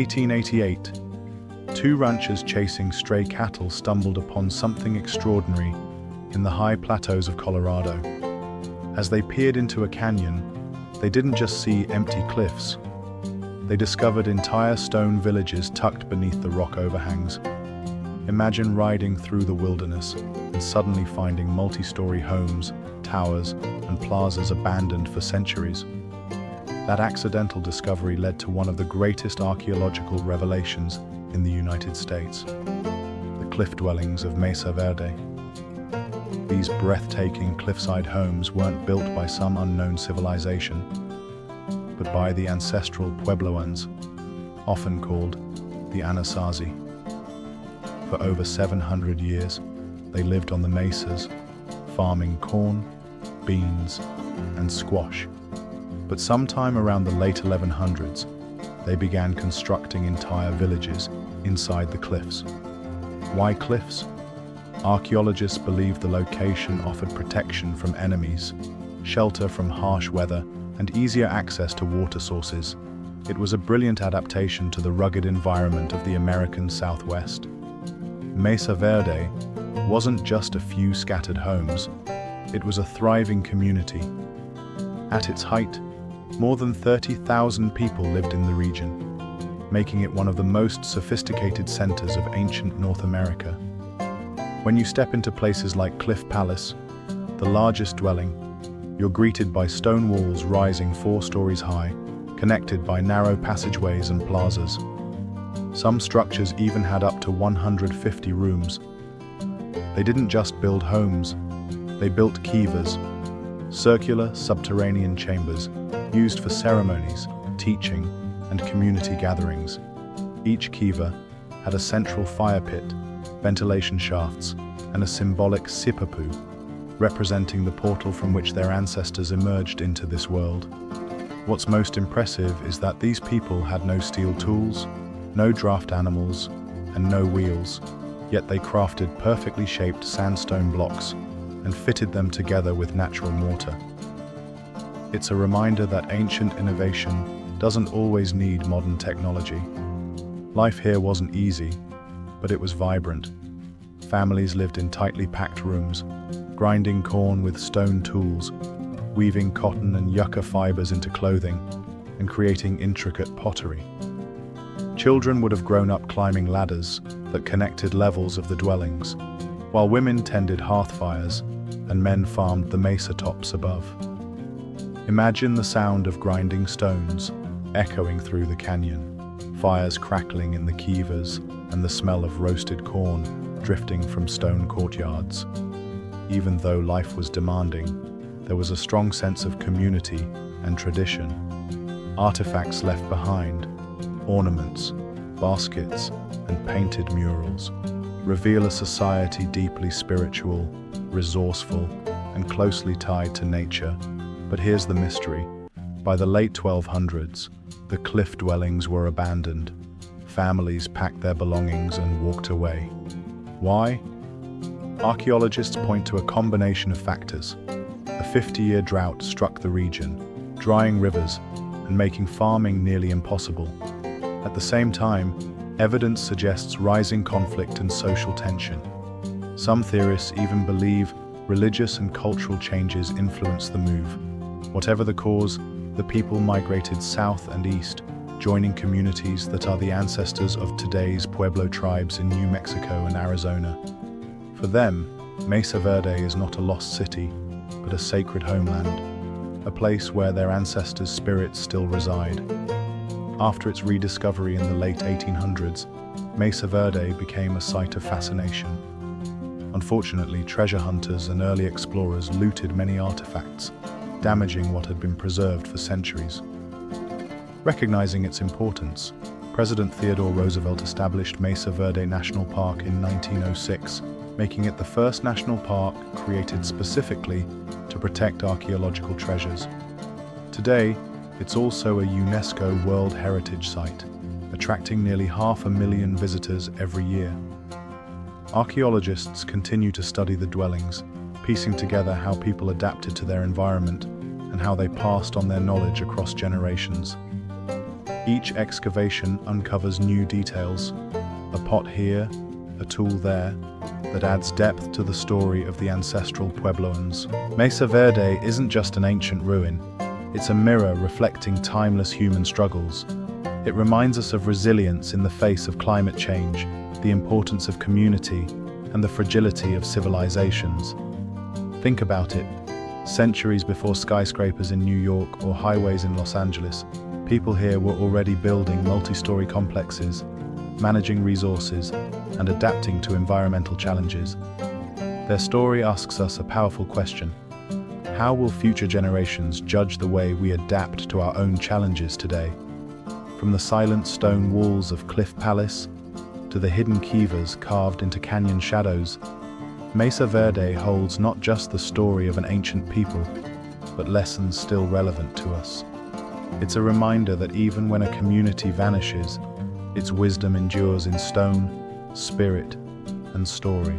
1888, two ranchers chasing stray cattle stumbled upon something extraordinary in the high plateaus of Colorado. As they peered into a canyon, they didn't just see empty cliffs. They discovered entire stone villages tucked beneath the rock overhangs. Imagine riding through the wilderness and suddenly finding multi-story homes, towers, and plazas abandoned for centuries. That accidental discovery led to one of the greatest archaeological revelations in the United States, the cliff dwellings of Mesa Verde. These breathtaking cliffside homes weren't built by some unknown civilization, but by the Ancestral Puebloans, often called the Anasazi. For over 700 years, they lived on the mesas, farming corn, beans, and squash. But sometime around the late 1100s, they began constructing entire villages inside the cliffs. Why cliffs? Archaeologists believe the location offered protection from enemies, shelter from harsh weather, and easier access to water sources. It was a brilliant adaptation to the rugged environment of the American Southwest. Mesa Verde wasn't just a few scattered homes, it was a thriving community. At its height, more than 30,000 people lived in the region, making it one of the most sophisticated centers of ancient North America. When you step into places like Cliff Palace, the largest dwelling, you're greeted by stone walls rising 4 stories high, connected by narrow passageways and plazas. Some structures even had up to 150 rooms. They didn't just build homes, they built kivas, circular subterranean chambers used for ceremonies, teaching, and community gatherings. Each kiva had a central fire pit, ventilation shafts, and a symbolic sipapu, representing the portal from which their ancestors emerged into this world. What's most impressive is that these people had no steel tools, no draft animals, and no wheels, yet they crafted perfectly shaped sandstone blocks and fitted them together with natural mortar. It's a reminder that ancient innovation doesn't always need modern technology. Life here wasn't easy, but it was vibrant. Families lived in tightly packed rooms, grinding corn with stone tools, weaving cotton and yucca fibers into clothing, and creating intricate pottery. Children would have grown up climbing ladders that connected levels of the dwellings, while women tended hearth fires and men farmed the mesa tops above. Imagine the sound of grinding stones echoing through the canyon, fires crackling in the kivas, and the smell of roasted corn drifting from stone courtyards. Even though life was demanding, there was a strong sense of community and tradition. Artifacts left behind, ornaments, baskets, and painted murals, reveal a society deeply spiritual, resourceful, and closely tied to nature. But here's the mystery. By the late 1200s, the cliff dwellings were abandoned. Families packed their belongings and walked away. Why? Archaeologists point to a combination of factors. A 50-year drought struck the region, drying rivers and making farming nearly impossible. At the same time, evidence suggests rising conflict and social tension. Some theorists even believe religious and cultural changes influenced the move. Whatever the cause, the people migrated south and east, joining communities that are the ancestors of today's Pueblo tribes in New Mexico and Arizona. For them, Mesa Verde is not a lost city, but a sacred homeland, a place where their ancestors' spirits still reside. After its rediscovery in the late 1800s, Mesa Verde became a site of fascination. Unfortunately, treasure hunters and early explorers looted many artifacts, damaging what had been preserved for centuries. Recognizing its importance, President Theodore Roosevelt established Mesa Verde National Park in 1906, making it the first national park created specifically to protect archaeological treasures. Today, it's also a UNESCO World Heritage Site, attracting nearly 500,000 visitors every year. Archaeologists continue to study the dwellings, piecing together how people adapted to their environment and how they passed on their knowledge across generations. Each excavation uncovers new details, a pot here, a tool there, that adds depth to the story of the ancestral Puebloans. Mesa Verde isn't just an ancient ruin, it's a mirror reflecting timeless human struggles. It reminds us of resilience in the face of climate change, the importance of community, and the fragility of civilizations. Think about it. Centuries before skyscrapers in New York or highways in Los Angeles, people here were already building multi-story complexes, managing resources, and adapting to environmental challenges. Their story asks us a powerful question. How will future generations judge the way we adapt to our own challenges today? From the silent stone walls of Cliff Palace to the hidden kivas carved into canyon shadows, Mesa Verde holds not just the story of an ancient people, but lessons still relevant to us. It's a reminder that even when a community vanishes, its wisdom endures in stone, spirit, and story.